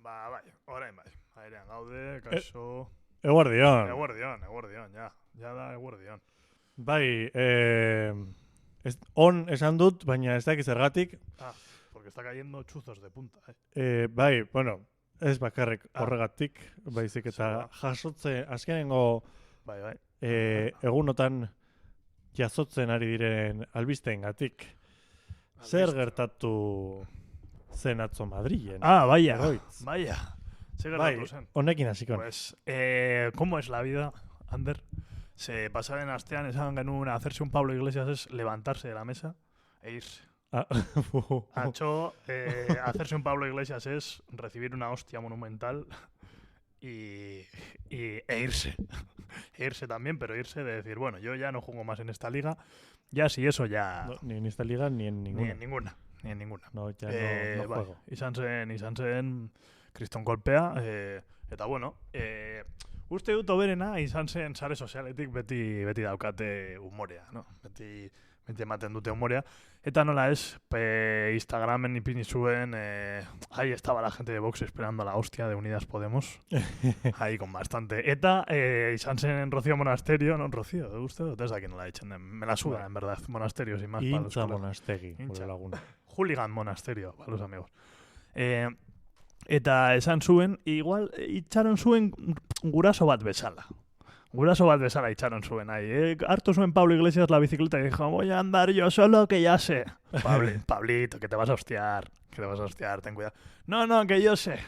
bai, orain bai. Airean gaude, kaixo. Eguardion. Eguardion, ja. Ja da eguardion. Bai, on esan dut, baina ez dakiz zergatik. Porque está cayendo chuzos de punta, Bai, bueno, ez bakarrik horregatik, baizik eta jasotze, azkenengo Bai. egunotan jasotzen ari diren albisteengatik. Zer gertatu zen atzo Madrilen? Vaya. Egoitz. Vaya. Zer Bai, gertatu zen. honekin hasiko. Pues, ¿cómo es la vida, Ander? Se pasaren astean esan genuen hacerse un Pablo Iglesias es levantarse de la mesa e irse. Atzo, hacerse un Pablo Iglesias es recibir una hostia monumental e irse. E irse también, pero irse de decir, bueno, yo ya no juego más en esta liga, ya si eso ya... No, ni en esta liga ni en ninguna. Ni en ninguna. No, ya no juego. Izan zen kriston kolpea, eta bueno, uste dut oberena izan zen sare sozialetik beti daukate humorea, no? Beti ematen dute humorea. Eta nola ez, Instagramen ipini zuen, ahí estaba la gente de Vox esperando a la hostia de Unidas Podemos. Ahí con bastante. Eta izan zen Rocío Monasterio, no, Rocío, uste dut ez dakien nola ditzen den. Me la suda, en verdad, Monasterio, sin más. Intza Monastegi, gure laguna. Hooligan Monasterio, para los amigos. Eta esan zuen, igual itxaron zuen guraso bat bezala. Guraso bat bezala itxaron zuen ahí. Hartu zuen Pablo Iglesias la bicicleta y dijo, voy a andar yo solo que ya sé. Pablito, que te vas a hostiar. Ten cuidado. No, que yo sé.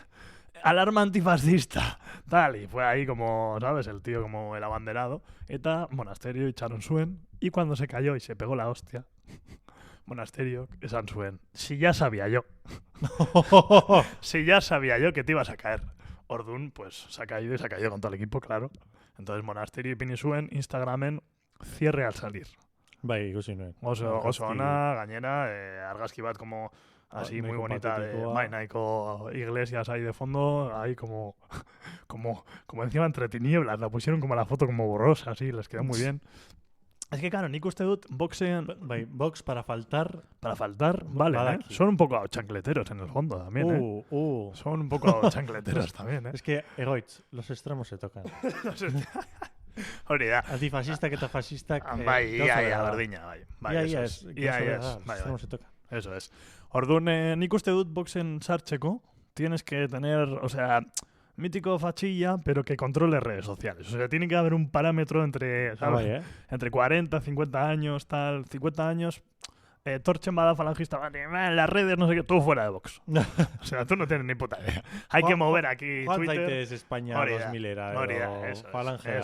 Alarma antifascista. Tal, y fue ahí como, ¿sabes? El tío como el abanderado. Eta Monasterio itxaron zuen. Y cuando se cayó y se pegó la hostia, Monasterio, esan zuen, si ya sabía yo. Si ya sabía yo que te ibas a caer. Ordun, pues se ha caído con todo el equipo, claro. Entonces Monasterio ipini zuen Instagramen cierre al salir. Bai, ikusi nuen. Oso ona, gainera, argazki bat como así muy bonita de nahiko Iglesias ahí de fondo, ahí como encima entre tinieblas, la pusieron como la foto como borrosa, así, les quedó muy bien. Es que claro, nik uste dut Voxen... Vox para faltar... Vale, son un poco chancleteros en el fondo también, Son un poco chancleteros también, Es que, egoitz, los extremos se tocan. Hori da. Antifasistak eta fasistak... Bai, ia, berdina, bai. Extremos se tocan. Eso es. Orduan, nik uste dut Voxen sartzeko, tienes que tener, o sea... mítico fachilla, pero que controle redes sociales. O sea, tiene que haber un parámetro entre, ¿sabes? Entre 40, 50 años, tal, 50 años, torchen bada falangista, en las redes, no sé qué, tú fuera de Vox. O sea, tú no tienes ni puta idea. Hay que mover aquí Twitter. Zaitez España 2000era, falangea,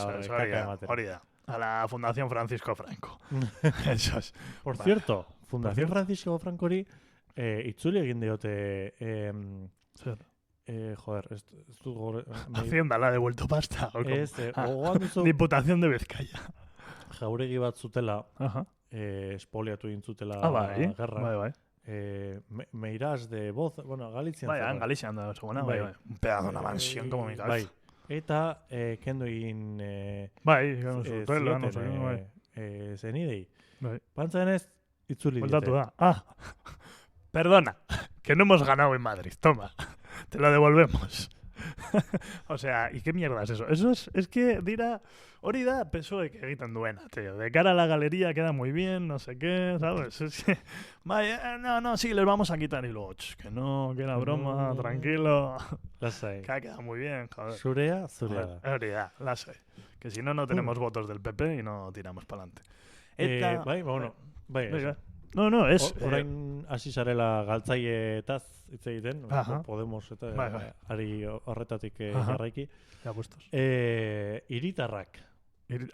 hori da. A la Fundación Francisco Franco. Eso es. Por cierto, Fundación Francisco Francori itzuli egin diote... joder, Hacienda la ha devuelto pasta. Diputación de Vizcaya. Jauregi bat zutela, espoliatu intzutela gerra. Bai. Meiras de voz, bueno, Galizian. Bai, Galizian da, seguna, bai. Un pedazo, una mansión como mi cabeza. Bai. Eta, kendo egin... Bai, zutela, no sé, bai. Zenidei. Bai. Pantzaenez, itzuli dite. Bueltatu da. Perdona, que no hemos ganado en Madrid, toma. Te lo devolvemos. O sea, ¿y qué mierda es eso? Eso es que hori da PSOE que egiten duena, tío. De cara a la galería queda muy bien, no sé qué, ¿sabes? Es que, no, sí, les vamos a quitar. Y luego, que no, que era broma, tranquilo. Lasai. Que ha quedado muy bien, joder. Zurea. Hori da, lasai. Que si no tenemos votos del PP y no tiramos para adelante. Bai. No, es... Orain hasi zarela galtzaietaz hitz egiten, Podemos eta ari horretatik jarraiki. Ya puestos. Hiritarrak.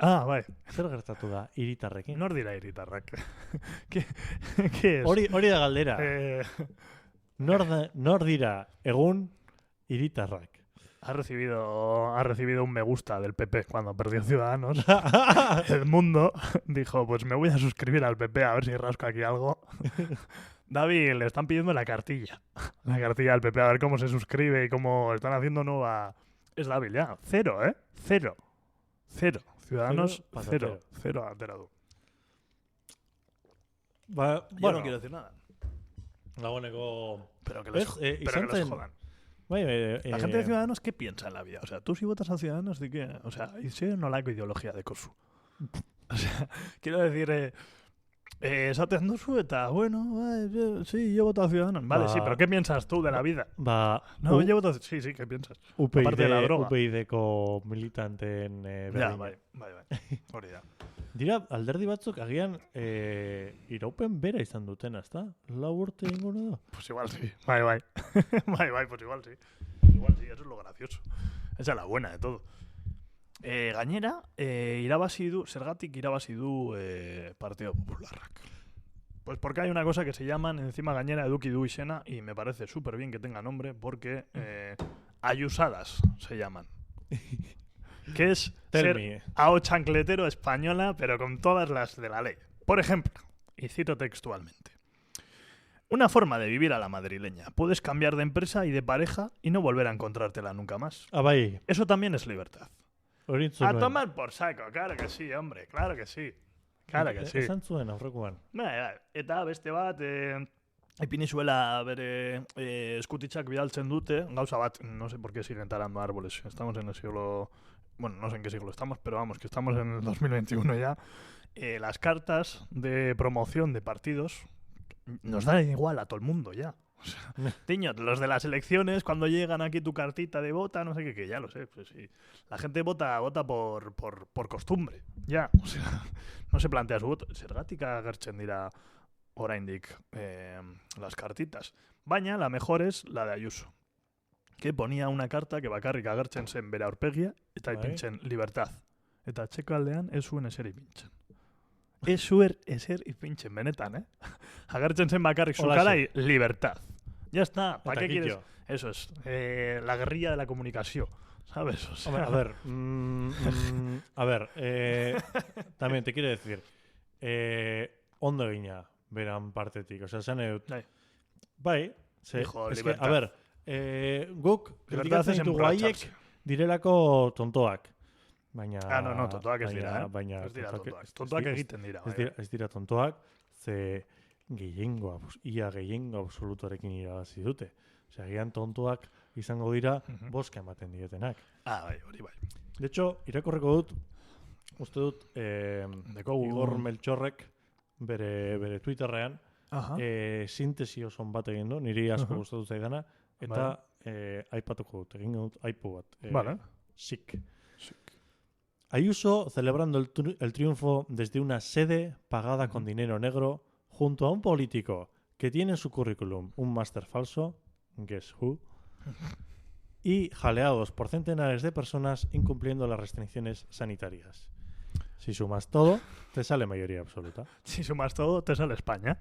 Bai. Zer gertatu da hiritarrekin? Nor dira hiritarrak? ¿Qué es? Hori da galdera. Nor dira egun hiritarrak? Ha recibido un me gusta del PP cuando perdió Ciudadanos. El Mundo dijo, pues me voy a suscribir al PP a ver si rasco aquí algo. David, le están pidiendo la cartilla del PP, a ver cómo se suscribe y cómo están haciendo nueva... Es David, ya. 0, ¿eh? 0. Ciudadanos, 0. 0 alterado. Bueno, no quiero decir nada. Dagoeneko... Pero que les jodan. La gente de Ciudadanos, ¿qué piensa en la vida? O sea, tú si votas a Ciudadanos, ¿de qué? O sea, ¿sí no la ideología de Kosu? O sea, quiero decir, esaten duzu eta, bueno, sí, yo voto a Ciudadanos. Vale, sí, pero ¿qué piensas tú de la vida? No, yo voto... Sí, ¿qué piensas? Aparte de la droga. UPyD-ko militanteen Ja, bai. Hori da. Dira, alderdi batzuk agian iraupen bera izan duten, ezta? 4 urte inguru da? Pues igual sí. Bai, pues igual sí. Igual sí, eso es lo gracioso. Esa es la buena de todo. Gainera, zergatik irabazi du Partido Popularrak. Pues porque hay una cosa que se llaman, encima gainera eduki du izena, y me parece súper bien que tenga nombre, porque ayusadas se llaman. Que es ser ahochancletero española, pero con todas las de la ley. Por ejemplo, y cito textualmente: una forma de vivir a la madrileña. Puedes cambiar de empresa y de pareja y no volver a encontrártela nunca más. Bai. Eso también es libertad. A tomar por saco, claro que sí, hombre, claro que sí. Claro que sí. Esan zuen aurrekoan. Eta beste bat, ipinizuela bere eskutitzak bidaltzen dute, gauza bat, no sé por qué siguen talando árboles. Estamos en el siglo... Bueno, no sé en qué siglo estamos, pero vamos, que estamos en el 2021 ya. Las cartas de promoción de partidos nos dan igual a todo el mundo ya. O sea, tiño, los de las elecciones, cuando llegan aquí tu cartita de vota, no sé qué, que ya lo sé, pues sí. La gente vota por costumbre, ya. O sea, no se plantea su voto. Zergatik agertzen dira oraindik las cartitas. Baina, la mejor es la de Ayuso, que ponía una carta que bakarrik agertzen zen bere aurpegia, eta ipintzen libertad. Eta txeko aldean ez zuen eser ipintzen. Ez zuen eser ipintzen, benetan, agertzen zen bakarrik su cara y libertad. Ya está, ¿para qué quieres? Eso es, la guerrilla de la comunicación, ¿sabes? O sea... A ver, también te quiero decir, ondo egina beran partetik, o sea, zen bai, es que, a ver, guk kritikatzen ditugu haiek direlako tontoak. Baina... no, tontoak ez dira, ez dira tontoak. Tontoak egiten dira. Ez dira tontoak, ze ia gehiengo absolutorekin irabazi dute. Osea, gian tontoak izango dira boska ematen dietenak. Bai, hori bai. De hecho, irakorreko dut, uste dut, Igor Melchorrek bere Twitterrean sintesi oson bat egin du, niri asko gustatu zaidana, eta aipatuko dut, egin dut aipu bat. Sik. Ayuso celebrando el triunfo desde una sede pagada con dinero negro junto a un político que tiene en su currículum un máster falso, guess who, y jaleados por centenares de personas incumpliendo las restricciones sanitarias. Si sumas todo, te sale mayoría absoluta. Si sumas todo, te sale España.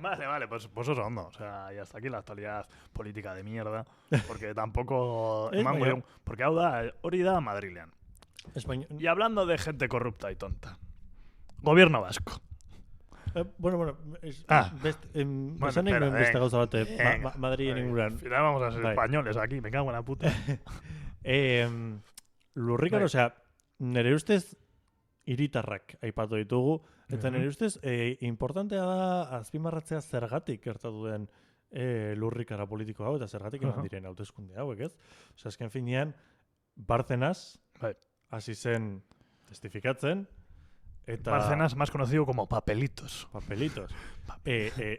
Vale, pues eso hondo. O sea, y hasta aquí la actualidad política de mierda. Porque tampoco... porque hori da madrilean. Y hablando de gente corrupta y tonta. Gobierno vasco. Bueno, beste gauza bate Madrilen inguruan. Al final vamos a ser españoles aquí, me cago en la puta. Lurrikan, osea, nere ustez hiritarrak aipatu ditugu, eta nere ustez importantea da azpimarratzea zergatik gertatu den lurrikara politiko hau, eta zergatik eman diren hauteskunde hauek, ez? Osea, azken finean, Bárcenas hasi zen testifikatzen, eta... Bárcenas, más conocido como Papelitos. Papelitos.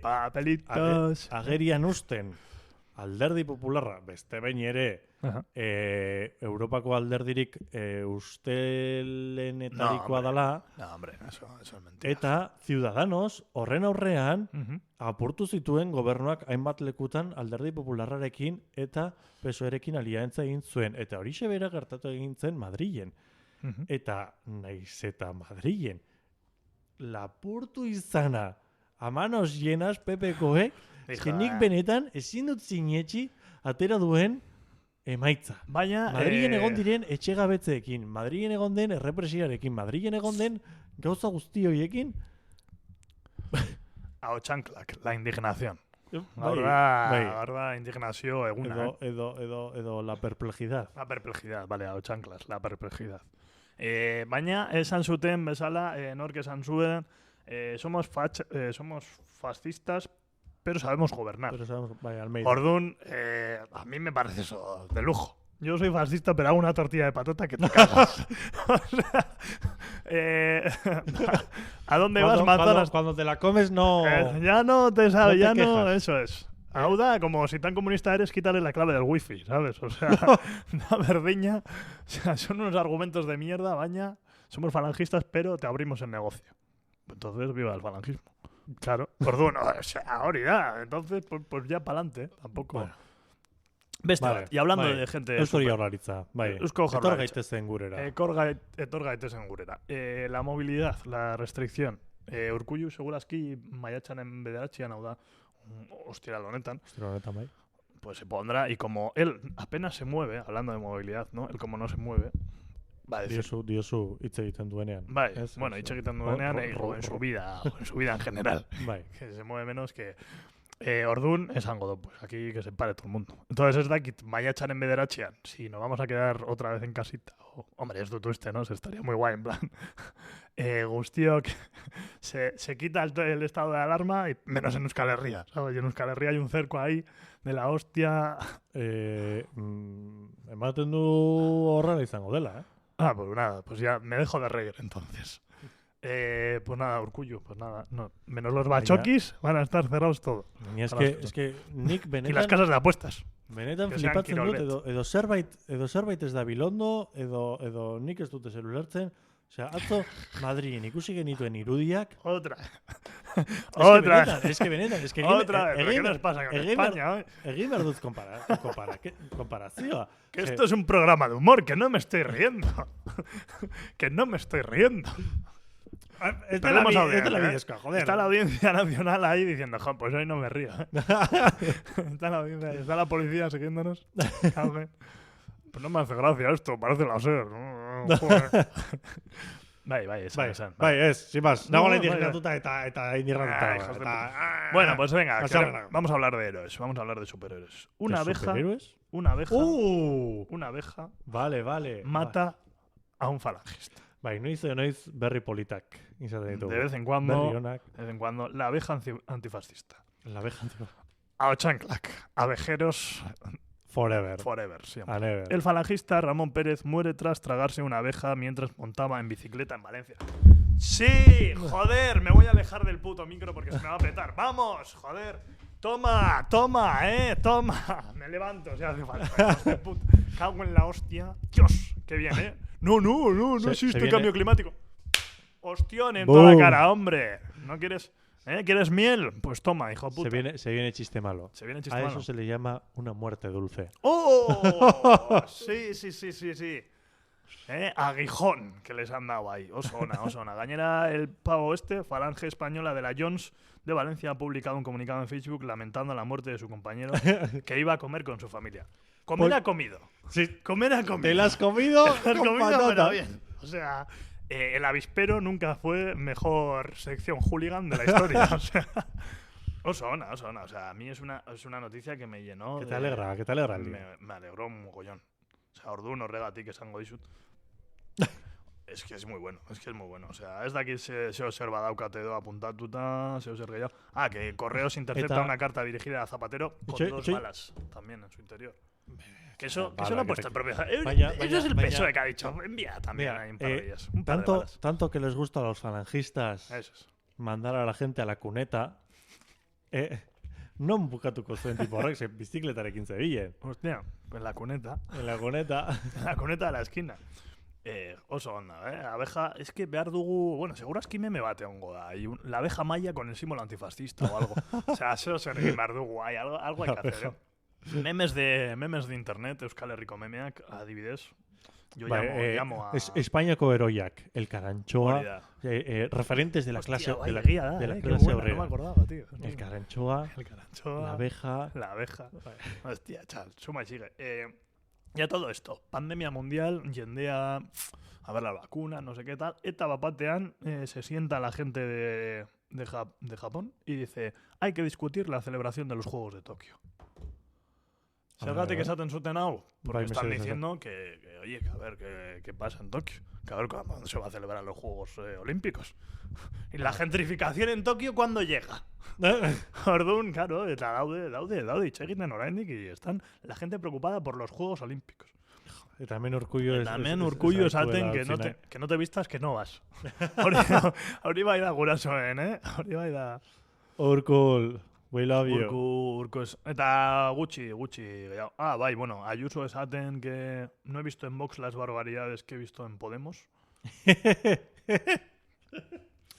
Papelitos. Agerian usten alderdi popularra, beste behin ere, Europako alderdirik ustelenetarikoa dela. No, hombre, eso es mentira. Eta Ciudadanos horren aurrean apurtu zituen gobernuak hainbat lekutan alderdi popularrarekin eta PSOErekin aliantza egin zuen. Eta horixe bera gertatu egin zen Madrilen. Eta naiz eta Madrilen lapurtu izana a manos llenas PPkoek, nik benetan ezin dut sinetxi atera duen emaitza. Baina... Madrilen egon diren etxegabetzeekin, Madrilen egon den errepresiarekin, Madrilen egon den gauza guzti horiekin. Ahotxanklak, la indignación. Gaur da indignazio eguna. Edo la perplejidad. La perplejidad, vale, ahotxanklas, la perplejidad. Baina esan zuten bezala, nork esan zuen, somos fascistas, pero sabemos gobernar. Pero sabemos, vaya, Almeida. Orduan, a mí me parece eso de lujo. Yo soy fascista, pero hago una tortilla de patata que te cagas. O sea, ¿a dónde vas, manzanas? Cuando te la comes no... Ya no te sabes, no ya te no, quejas. eso es. Auda, como si tan comunista eres, quítale la clave del wifi, ¿sabes? O sea, una verdiña. O sea, son unos argumentos de mierda, baña. Somos falangistas, pero te abrimos el negocio. Entonces, viva el falangismo. Claro, Orduan, o sea, ahora entonces, pues ya para adelante, tampoco. Bueno. Beste Vale, bat, y hablando bai. de gente... Eusko super- Jaurlaritza, bai. Eusko Etor Jaurlaritza. gaitezen gurera. Etor gaitezen gurera. La movilidad, la restricción. Urkullu segurazki maiatxaren bederatxian, hau da, ostiral honetan, Ostero honetan, bai. pues se pondrá, y como él apenas se mueve, hablando de movilidad, ¿no? Él como no se mueve, va a decir... Diozu hitz egiten duenean. Bai, Ez, bueno, ez, hitz egiten duenean, ro- o en su vida en general, Bai. que se mueve menos que... Orduan, esango du, pues aquí que se pare todo el mundo. Entonces ez dakit, maiatxaren bederatxian, si nos vamos a quedar otra vez en casita, hombre, ez dut uste, ¿no? Se estaría muy guay, en plan. Guztiok se quita el estado de alarma, y menos en Euskal Herria, ¿sabes? Y en Euskal Herria hay un cerco ahí de la hostia. Ematen du horrela izango dela, Ah, pues nada, pues ya me dejo de reír entonces. Pues nada, Urkullu, pues nada, no. Menos los bachoquis van a estar cerrados todo. Ni Ahora es que nik Y las benetan, casas de apuestas. benetan que sean flipatzen dut, Kirolbet. edo zerbait ez da bilondo, edo nik ez dute zelulertzen. Osea, atzo Madrilen ikusi genituen irudiak. Otra. Otra. Otra. Es que benetan, es que Otra vez, ¿pero qué nos pasa con España hoy? egin behar dut konparazioa. Que esto es un programa de humor, que no me estoy riendo. Que no me estoy riendo. Está la Perdemos audiencia, la ¿eh? bidezkoa, joder. Está la audiencia nacional ahí diciendo, jo, pues hoy no me río. Está la audiencia, está la policía siguiéndonos. Joder. Pues no me hace gracia esto, parece la SER. Joder. Bai, esan. Bai, ez, sin más. No, Nago bai, indignatuta eta indignatuta. Ay, hijos de Bueno, pues venga, que Azarra. vamos a hablar de héroes, vamos a hablar de superhéroes. Una abeja, Una una abeja Vale. mata a un falangista. Bai, noiz berri politak izaten ditugu. De vez en cuando, la abeja antifascista. La abeja A Ochanklac, abejeros forever. forever, siempre. And ever. El falangista Ramón Pérez muere tras tragarse una abeja mientras montaba en bicicleta en Valencia. ¡Sí! ¡Joder! Me voy a alejar del puto micro porque se me va a petar. ¡Vamos! ¡Joder! ¡Toma! ¡Toma! ¡Toma! Me levanto si hace falta. Hijos de puta. Cago en la hostia. ¡Dios! ¡Qué bien, eh! No Se existe viene- cambio climático. ¡Hostión en Boom. toda la cara, hombre! ¿No quieres? ¿Quieres miel? Pues toma, hijo puta. Se viene chiste malo. Se viene chiste A malo. eso se le llama una muerte dulce. ¡Oh! Sí. Aguijón que les han dado ahí. Oso ona. Gainera, el pavo falange española de la Jones de Valencia, ha publicado un comunicado en Facebook lamentando la muerte de su compañero que iba a comer con su familia. Comer ha comido. Sí. Comer ha comido. ¿Te la has comido? Te la has con comido, patata. pero bien. O sea, el avispero nunca fue mejor sección hooligan de la historia. O sea, oso ona. O sea, a mí es una noticia que me llenó. Que te alegra el día. Me alegró un mogollón. O sea, ordu horregatik esango dizut. Es que es muy bueno. O sea, ez dakit zeo zer badaukate edo apuntatuta, zeo zer gehiago. Ah, que Correos intercepta Eta- una carta dirigida a Zapatero con Itxoin, 2 itxoin. balas también en su interior. Que eso Bala, lo ha que puesto te- el propio... Vaya, eso es el vaya. PSOE que ha dicho. Envía también Mira, ahí un par de ellas. Un par de balas. tanto que les gusta a los falangistas Eso es. mandar a la gente a la cuneta, non bukatuko zuen tipo horrek, ze bizikletarekin zebilen. Hostia, en la cuneta. En la cuneta. En la cuneta de la esquina. Oso onda, abeja, es que behar dugu, bueno, segurazki meme bate hongo da, y la abeja maya con el símbolo antifascista o algo. O sea, zeo zer egin behar dugu, algo hay que hacer, Memes de internet, Euskal Herriko memeak, adibidez. Yo llamo a... Espainiako heroiak, el Karanchoa, Hori da. referentes de la Hostia, clase, bai, de la, egia da, de la qué clase buena, obrera. no me acordaba, tío. El Karanchoa, El caranchoa. la abeja. La abeja. Hostia, chal, suma y sigue. Ya todo esto, pandemia mundial, jendea a ver la vacuna, no sé qué tal. Eta bapatean se sienta la gente de Japón y dice, hay que discutir la celebración de los Juegos de Tokio. Zergatik esaten zuten hau? Porque Bai, están mesedez, diciendo que, oye, que a ver, ¿qué pasa en Tokio? Que a ver cuándo se va a celebrar los Juegos Olímpicos. Y la gentrificación en Tokio, ¿cuándo llega? Orduan, claro, eta daude hitz egiten oraindik, y están la gente preocupada por los Juegos Olímpicos. Eta hemen Urkullu También Urkullu esaten que no te vistas que no vas. Hori bai da gurasoen, Hori bai da. Urkul, we love you. Urku eta gutxi gehiago. Bai, bueno, Ayuso esaten que no he visto en Vox las barbaridades que he visto en Podemos.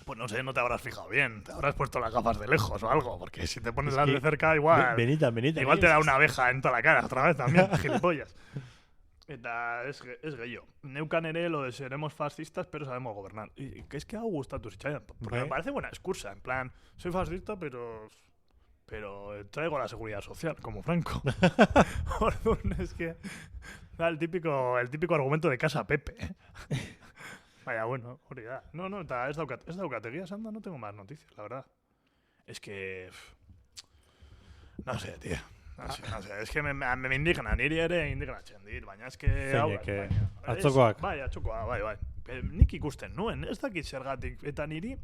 Pues no sé, no te habrás fijado bien. Te habrás puesto las gafas de lejos o algo, porque si te pones las de cerca igual... Benita. Igual te da una abeja en toda la cara otra vez también, gilipollas. Eta es gehiago. Neukan ere lo de seremos fascistas, pero sabemos gobernar. Y que es que hago gustatu zitzaidan. Porque me parece buena excusa. En plan, soy fascista, pero traigo la seguridad social, como Franco. Orduan, es que da el típico argumento de casa Pepe. Vaya, bueno, hori da. No, eta ez daukat egia esan da, no tengo más noticias, la verdad. Es que... No sé, tío. No sé, es que me indigna, niri ere indignatzen dit, baina es que... Zeinek, atzokoak. Bai, atzokoa, bai. Nik ikusten nuen, ez dakit zergatik, eta niri,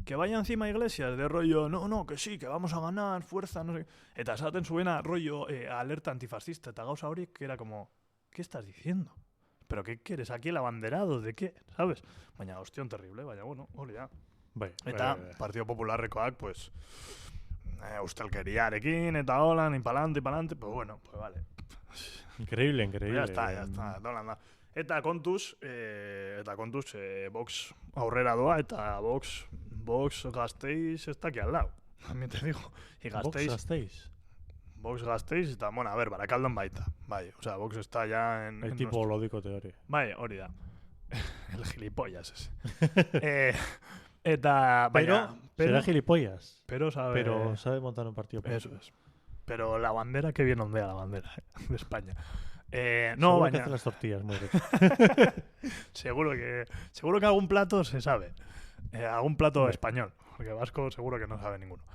que vaya encima iglesias de rollo, no, que sí, que vamos a ganar, fuerza, no sé... Eta esaten zuena rollo alerta antifascista, eta gauza hori, que era como, ¿qué estás diciendo? ¿Pero qué quieres? ¿Aquí el abanderado? ¿De qué? ¿Sabes? Baina, hostión terrible, baina, bueno, hori da. Bai. Eta Partido Popularrekoak, pues... ustelkeriarekin eta holan, y pa'lante, pues bueno, pues vale. Increíble. Ya está, dolanda. Eta kontuz, Vox aurrera doa, eta Vox Gasteiz ez daki al lado. También te digo. Y Vox Gasteiz, eta, bueno, a ver, Barakaldon baita. Bai, o sea, Vox está ya en... El tipo lodiko teoria. Bai, hori da. El gilipollas ese. Eta, pero será gilipollas. Pero sabe montar un partido político. Eso es. Pero la bandera, qué bien ondea la bandera de España. No, seguro que hace las tortillas muy ricas. seguro que algún plato se sabe. Algún plato español. Porque vasco seguro que no sabe ninguno.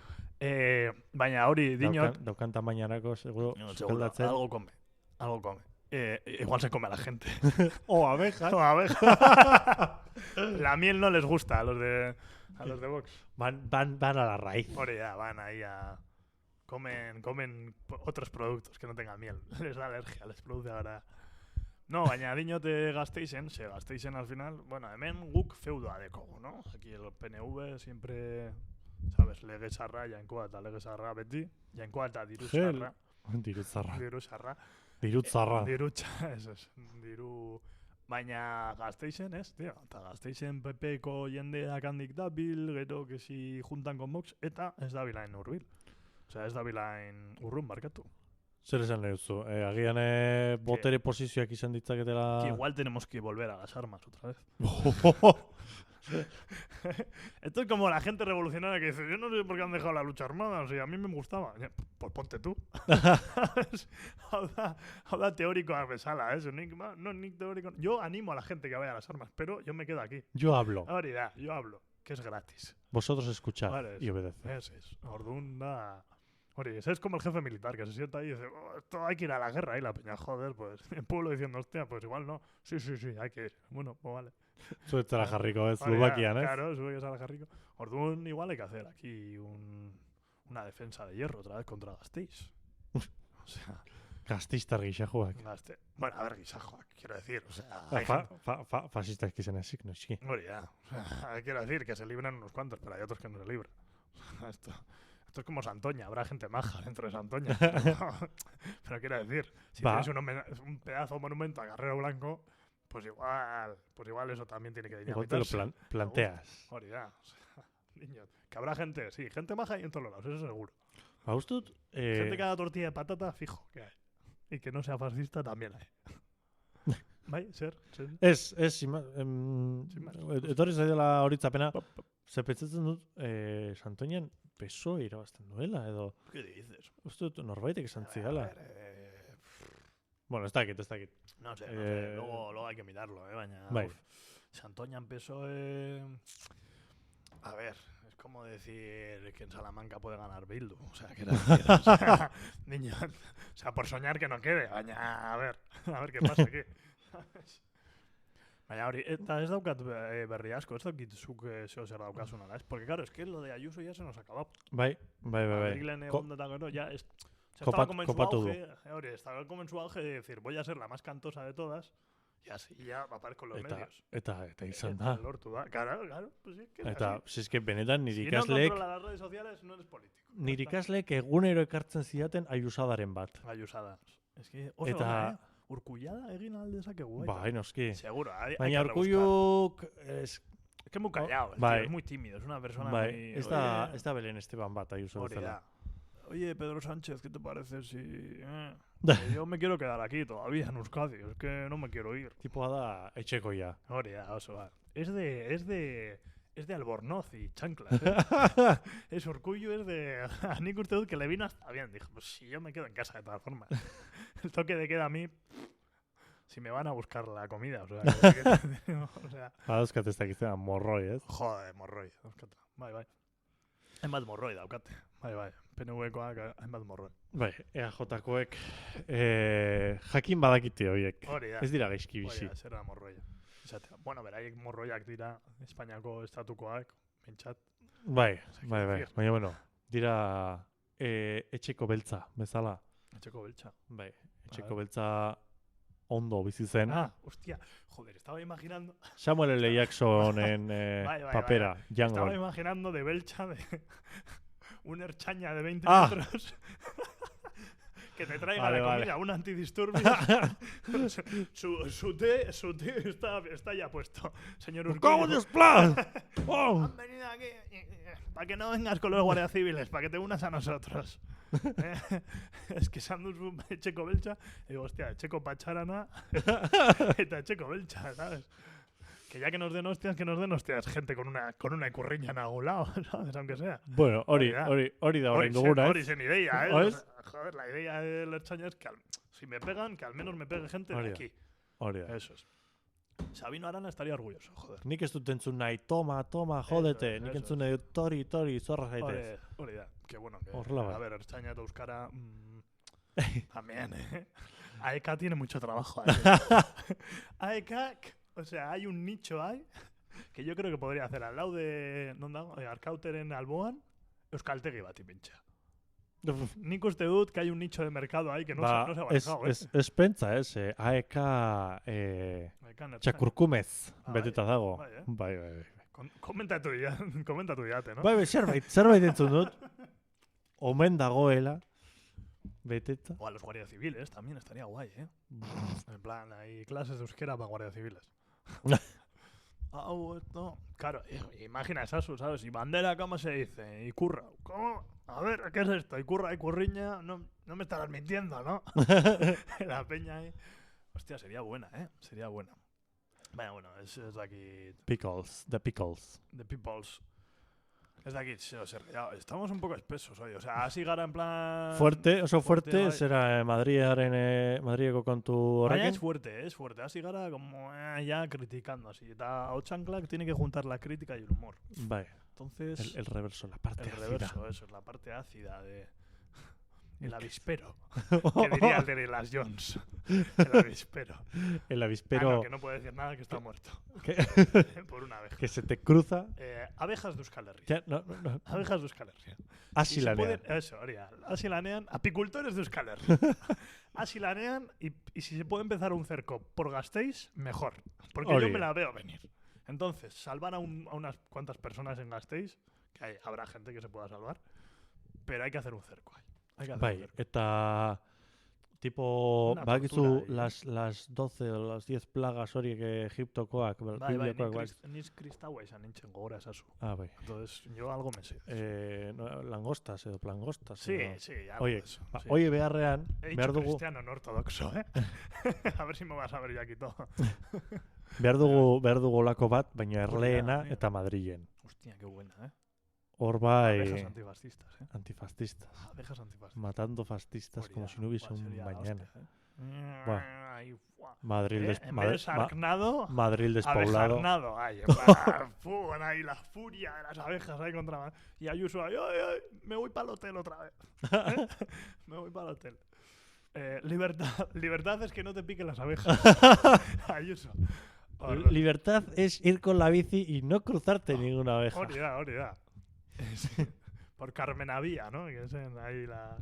Baina hori, dinot... Daukan tamainarako, seguro algo come. Igual se come a la gente. O abejas. La miel no les gusta a los de Vox. Van a la raíz. Ahora ya, van ahí a... Comen otros productos que no tengan miel. Les da alergia, les produce ahora... No, baina dinote Gasteizen, al final... Bueno, hemen guk feudoa dekogu, ¿no? Aquí el PNV siempre... ¿Sabes? Lege sarra, jainkoa eta lege sarra beti. Jainkoa eta diru sarra. Eso es. Diru... Baina Gasteizen, ez, tío. Eta Gasteizen PP-ko jendeak handik dabil, gero que si juntan con Vox, eta ez dabilain urbil. Osea, ez dabilain urrun barkatu. Zer esan nahi duzu? Agian botere posizioak izan ditzaketela... Que igual tenemos que volver a las armas otra vez. Esto es como la gente revolucionaria que dice, yo no sé por qué han dejado la lucha armada, o sea, a mí me gustaba. Pues ponte tú. Hau da teórikoak bezala, eso. Nik teórico. Yo animo a la gente que vaya a las armas, pero yo me quedo aquí. Yo hablo. Hori da, yo hablo, que es gratis. Vosotros escuchad vale, y obedeced. Eso es. Orduan da... Ori, ese es como el jefe militar que se sienta ahí y dice, esto hay que ir a la guerra. Y la peña, joder, pues el pueblo diciendo, hostia, pues igual no. Sí, hay que ir. Bueno, pues vale. Zuetzara jarriko, Eslovaquian, ¿eh? Claro, zuetzara jarriko. Orduan igual hay que hacer aquí una defensa de hierro otra vez contra Gasteiz. O sea... Gastistar gizajoak. Bueno, a ver, gizajoak, quiero decir, o sea... Fascistas que sean así, no sí. Bueno, ya. O sea, quiero decir que se libran unos cuantos, pero hay otros que no se libran. Esto es como Santoña, habrá gente maja dentro de Santoña. Pero quiero decir, si tienes un pedazo de monumento a Guerrero Blanco, pues igual eso también tiene que dinamitarse. Igual te lo planteas. O sea, niño, que habrá gente, sí, gente maja y en todos lados, eso seguro. Baustut, gente que haga tortilla de patata, fijo, que hay. Y que no sea fascista, también hay. Bai, zer? Ez, etorri zaidela horitzapena, zepetzetzen dut, Santoñan peso irabazten duela, edo... ¿Qué dices? Uste dut, norbaitek esan zidala. Bueno, ez dakit. No sé. Luego hay que mirarlo, baina... Bai. Santoñan peso... A ver, como decir que en Salamanca puede ganar Bildu. O sea, que era decir, o sea, niño, o sea, por soñar que no quede. Baina, a ver qué pasa aquí. Baina hori, eta ez daukat berri asko, ez daukit zuk zer daukasun ala, ez? Porque claro, es que lo de Ayuso ya se nos acabó. Bai. Madrilen egon eta gero, ya, o sea, estaba como en su auge, estaba como en su auge de decir, voy a ser la más cantosa de todas, y así ya va a parar con los medios. Eta izan da. Lortu da. Claro, pues sí, que es Eta, así. es que benetan nire Si no ikasleek, controla las redes sociales, no eres político. nire ikasleek egunero ekartzen zidaten Ayusadaren bat. Ayusada. Es que oso Eta, ona, Urkullada egin aldezakegu. bai, noski. Seguro. Baina Urkulluk, Es que es muy callado, bai. es muy tímido, es una persona bai, muy... ez da Belén Esteban bat Ayuso Hori bezala. da. Oye, Pedro Sánchez, ¿qué te parece si...? Que yo me quiero quedar aquí todavía en Euskadi, es que no me quiero ir. Tipoa da etxekoia. Hori da, oso bat. Es de Albornoz y chanclas, Es Urkullu, es de... A nik uste dut que le vino hasta bien. Dijo, pues si yo me quedo en casa de todas formas. El toque de queda a mí... Si me van a buscar la comida, o sea... o sea... Badauzkat ez dakizena morroi, ez? Jode, morroi. Dauzkata. Bai. Hainbat morroi daukate. Bai. PNV-koak hainbat morroi. Bai, EAJ-koek jakin badakite horiek. Hori da. Ez dira gaizki bizi. Hori da, zer da morroia. Esatea. Bueno, beraiek morroiak dira Espainiako estatukoak, pentsat. Bai. Baina, bueno, dira etxeko beltza, bezala. Etxeko beltza. Bai, etxeko beltza ondo bizi zen. Hostia. Joder, estaba imaginando... Samuel L. Jacksonen papera, Estaba Django. imaginando de belcha de... un erchaña de 20 metros... que te traiga la comida, un antidisturbios. su té está ya puesto, señor Urkullu. ¡Cómo Dios plan! ¡Oh! Han venido aquí para que no vengas con los guardias civiles, para que te unas a nosotros. Es que esan duzu etxeko beltza, digo, hostia, etxeko patxarana eta etxeko beltza, ¿sabes? Que ya que nos den hostias, gente con una icurriña en algún lado, ¿sabes? Aunque sea. Bueno, hori da horrein duguna, Hori zen idea, ¿Ois? O sea, joder, la idea del ertzaina es que si me pegan, que al menos me pegue gente de aquí. Hori da. Eso es. Sabino Arana estaría orgulloso, joder. Nik ez dut entzun nahi, toma, jodete. Nik entzun nahi, tori, zorra zaitez. Hori da. Que bueno, que, Horrela a ver, ertzaina eta euskara... también, AEK tiene mucho trabajo. AEK, o sea, hay un nicho ahí que yo creo que podría hacer al lado de... ¿Dónde? Arkauteren Alboan, Euskaltegi bat ipintxa. Nik uste dut que hay un nicho de mercado ahí que no se ha manejado, Ez pentsa, AEK txakurkumez beteta dago. Bai. Komentatu diate, ¿no? Bai, zerbait entzun dut. Omen dagoela beteta. O a los guardias civiles también estaría guay, ¿eh? En plan, hay clases de euskera para guardias civiles. Esto... Claro, imagina eso, ¿sabes? Y bandera, ¿cómo se dice? Y curra. ¿Cómo? A ver, ¿qué es esto? Y curra y curriña. No me estarás mintiendo, ¿no? La peña ahí. Hostia, sería buena, ¿eh? Sería buena. Bueno, es de aquí... The Pickles. The Peoples. Es de aquí, estamos un poco espesos hoy. O sea, hasi gara en plan... Fuerte, bai. zera Madrideko kontu horrekin. Baina es fuerte. Hasi gara como ya criticando así. Eta Otxanklak tiene que juntar la crítica y el humor. Bai. Entonces... El reverso, la parte ácida. El reverso, eso es la parte ácida de... El avispero. Que diría el de las Jones. El avispero. El avispero... no, que no puede decir nada, que está muerto. Por una abeja. Que se te cruza... abejas de Euskal Herria. No. Abejas de Euskal Herria. Así lanean. Eso, así lanean. Apicultores de Euskal Herria. Así lanean y si se puede empezar un cerco por Gasteiz, mejor. Porque yo me la veo venir. Entonces, salvar a unas cuantas personas en Gasteiz, que habrá gente que se pueda salvar, pero hay que hacer un cerco ahí. Bai, eta tipo, bakizu las 12 o las 10 plagas horiek Egiptokoak, Bibliokoak. Nis kristaua izan nintzen gogora esazu. Bai. Entonces, yo algo me sé. Langostas edo plangostas. Sí, algo Oye, eso. Oye, beharrean, behar dugu... cristiano no ortodoxo, A ver si me vas a ver yo aquí todo. behar dugu olako bat, baina Erleena eta Madrilen. Hostia, qué buena, Hor bai... Abejas antifascistas, Antifascistas. Abejas antifascistas. Matando fascistas como si no hubiese un mañana. Hostia, Buah. Ahí, fuá. Madrid, En vez de Sarnado, Madrid despoblado. Avesarnado. Ahí, ahí la furia de las abejas ahí contra... Y Ayuso ahí, ay, me voy para el hotel otra vez. Me voy para el hotel. Libertad es que no te piquen las abejas. Ayuso. Libertad es ir con la bici y no cruzarte ninguna abeja. Hori. Sí. Por Carmena Vía, ¿no? Que es ahí la...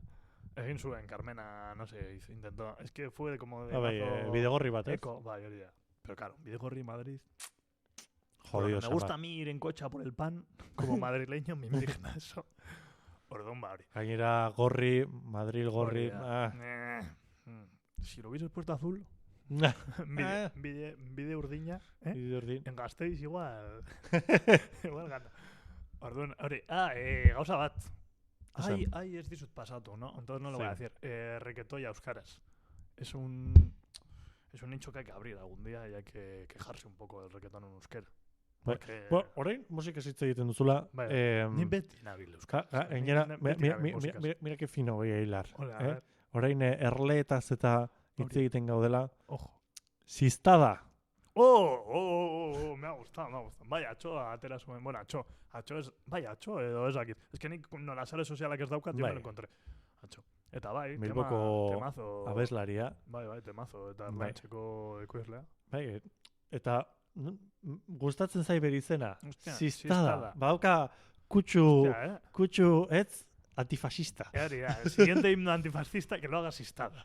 Egin zuen, Carmena, no sé, intentó... Es que fue como de... Bidegorri batez. Eco, hori da. Pero claro, Bidegorri, Madrid... Jodido. Me gusta a mí ir en coche a por el pan, como madrileño, me indigna eso. Orduan hori. Gainera, Gorri, Madrid, Gorri... Si lo hubieses puesto azul, bide urdiña, en Gasteiz igual... igual gana. Orduan, hori, gauza bat. Ay, ez dizut pasatu, ¿no? Entonces no lo voy a decir. Requetoya Euskaras. Es un nicho que hay que abrir algún día y hay que quejarse un poco del requetón en euskera. Porque... Orain, musika zitza egiten duzula. Ni beti nabil euskaraz. Mira que fino voy a hilar. Orain, erleetaz eta hitz egiten gaudela. Ojo. Ziztada. Me ha gustado. Bai, atxo atera zuen. Bueno, atxo es... Bai, atxo edo ezakit. Ez que nik nola sare sozialak ez daukat, yo me lo encontré. Atxo. Eta bai, temazo... Abeslaria. Bai, temazo. Eta erlantxeko ekoizlea. Bai, eta gustatzen zai berizena. Ziztada. Bauka kutsu ez antifascista. El siguiente himno antifascista que lo haga Ziztada.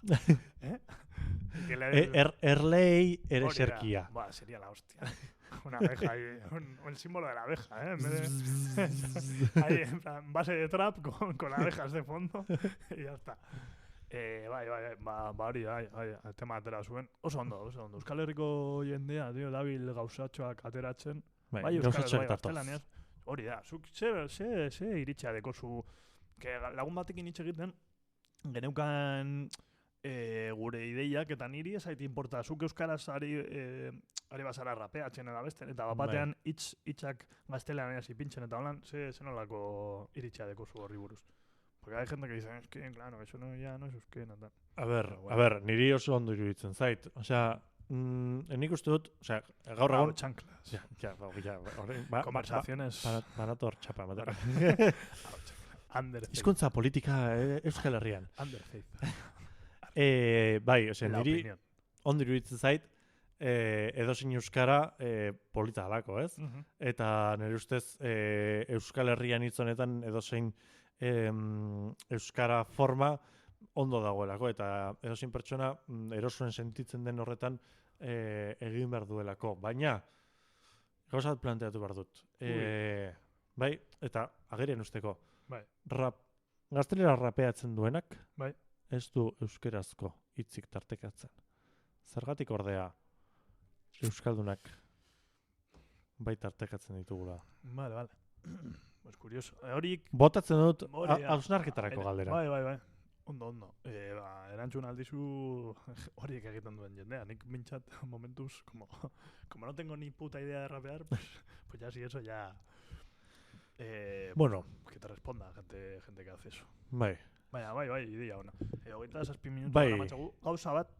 Erlei ereserkia. Buah, sería la hostia. Una abeja ahí, el símbolo de la abeja, ¿eh? En vez de, ahí, en plan, base de trap con abejas de fondo y ya está. Hori, tema atera zuen. Oso ondo. Euskal Herriko jendea, tío, dabil gauzatxoak ateratzen. Bai, Euskal Herriko gaztelaniaz. Hori da, zuk ze iritsia dekozu, lagun batekin hitz egiten, geneukan gure ideiak, eta niri ez haiti importa, zuk euskaraz ari bazara rapeatzen eta besten, eta batean hitzak gaztelean ipintzen eta holan, ze nolako iritsia dekozu horri buruz. Porque hay gente que dice, es que, claro, eso ya no es euskera. A ver, niri oso ondo iruditzen zait. Osea, nik uste dut, osea, gaur egon... Chanclas. Ja. Conversaciones... Banator txapa, matera. Hizkuntza politika Euskal Herrian. Underfaith. Bai, osea, niri ondo iruditzen zait, edozein euskara polita dalako, ez? Eta nire ustez Euskal Herrian hitz honetan edozein euskara forma ondo dagoelako, eta edozein pertsona erosoen sentitzen den horretan egin behar duelako. Baina, gauza bat planteatu behar dut. Bai, eta agerian usteko. Bai. Gaztelera rapeatzen duenak, bai, ez du euskerazko hitzik tartekatzen. Zergatik ordea euskaldunak bai tartekatzen ditugula. Vale. Pues curioso. Horik... Botatzen dut hausnarketarako galdera. Bai. Ondo. Erantzun aldizu horiek egiten duen jendea. Nik mintzat momentuz, como no tengo ni puta idea de rapear, pues ya si eso ya... Bueno. Que te responda gente que hace eso. Bai, idea ona. 27 minutu bai. Gauza bat,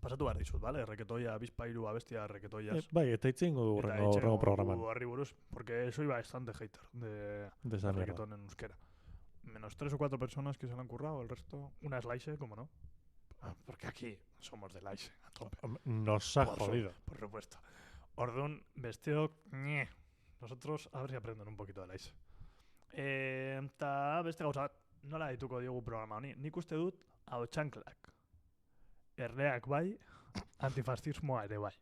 pasatu behar dizut, ¿vale? Reketoia, bizpairu abestia reketoiaz. Bai, eta itzen gu horrengo programan. Horri buruz, porque soy bastante hater de reggaetón en euskera. Menos 3 o 4 personas que se lo han currado, el resto, una es Laixe, como no. Porque aquí somos de Laixe, a tope. Nos ha jodido. Por supuesto. Orduan, besteok, nosotros, a ver si aprenden un poquito de Laixe. Eta beste gauza, nola dituko diogu programa honi? Nik uste dut, hau txanklak. Erleak bai, antifascismoa ere bai.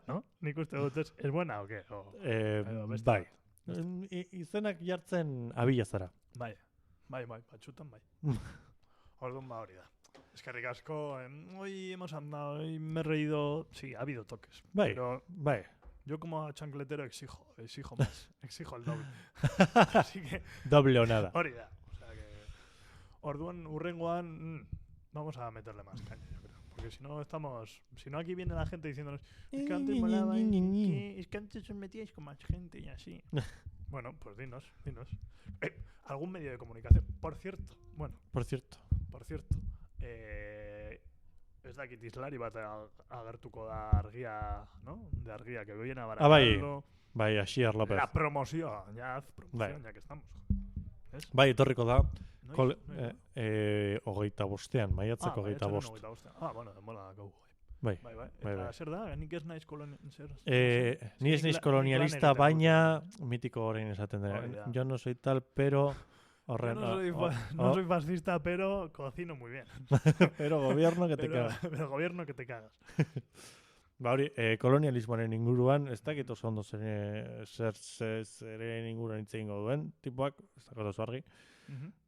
¿No? Nik uste dut ez buena o qué? Bai. Izenak jartzen abila zara. Bai, batxutan bai. Orduan hori da. Eskerrik asko, hoy hemos andado, hoy me he reído, sí, ha habido toques. Bai, pero bai. Yo como chancletero exijo más, exijo el doble. Así que... Doble o nada. Hori da. O sea que... Orduan, urrengoan, vamos a meterle más caña, yo creo. Porque si no aquí viene la gente diciéndonos, es que antes molaba, es que antes os metíais con más gente y así. Bueno, pues dinos. Algún medio de comunicación. Por cierto. ez dakit islari bat agertuko da argia, ¿no? De argia, que viene a bai. barajarlo. Bai, Asier López. La promoción, ya haz promoción, Bai. ya que estamos. ¿Es? Bai, etorriko da. Noiz, noiz, Hogeita bostean, maiatzeko hogeita bost. Bueno, demola dakau. Bai. Bai. Bai. Eta zer da, nik ez naiz Ni ez naiz kolonialista, baina mitiko orain esaten Hori dena. da. Yo no soy tal, pero... Horren, no soy fascista, pero cocino muy bien. Pero gobierno que te cagas. Pero gobierno que te cagas. Ba hori, kolonialismoaren inguruan, ez dakit oso ondo zeren inguruan hitz egingo duen, tipoak, ez dakit oso argi,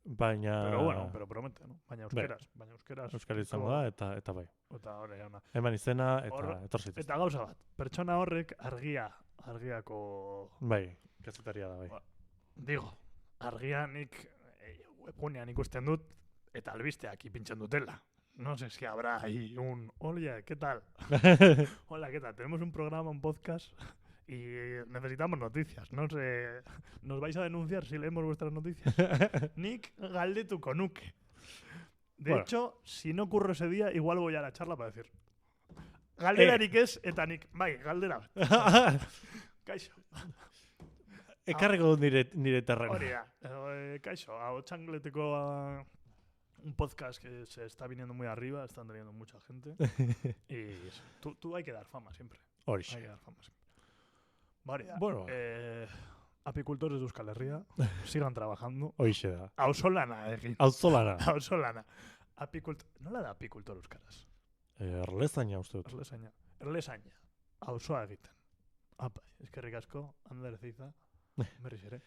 baina... Pero bueno, pero promete, no? Baina euskeraz. Euskal izango da, eta bai. Eta hori, jauna. Eman izena, eta etor zaitez. Eta gauza bat, pertsona horrek argiako... Bai, kazetaria da, bai. Digo, argia nik webgunean ikusten dut, eta albisteak ipintzen dutela. No sé si habrá ahí un... Oye, ¿qué tal? Hola, ¿qué tal? Tenemos un programa, un podcast y necesitamos noticias. No sé... ¿Nos vais a denunciar si leemos vuestras noticias? Nik galdetuko nuke. De hecho, si no curro ese día, igual voy a la charla para decir... Galderarik ez, eta nik... Bai, galdera bat. Kaixo. Ekarriko dut nire terreno. Hori da. Kaixo, hau txangleteko... un podcast que se está viniendo muy arriba, están teniendo mucha gente. Y tú hay que dar fama siempre. Horixe. Hay que dar fama siempre. Vale, bueno. Apicultores de Euskal Herria, sigan trabajando. Horixe da. Auzolana egin. Auzolana. Auzolana. Nola da apikultor euskaraz? Erlezaina uste dut. Erlezaina. Auzoa egiten. Apai, eskerrik asko, Ander Ziza. Berriz ere.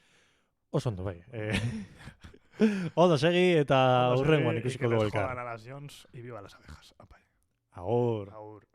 Oso ondo, bai. Ondo segi eta hurrengoan ikusiko dugu elkar. Que les jodan a las Jones y viva las abejas. Apai. Agur. Agur.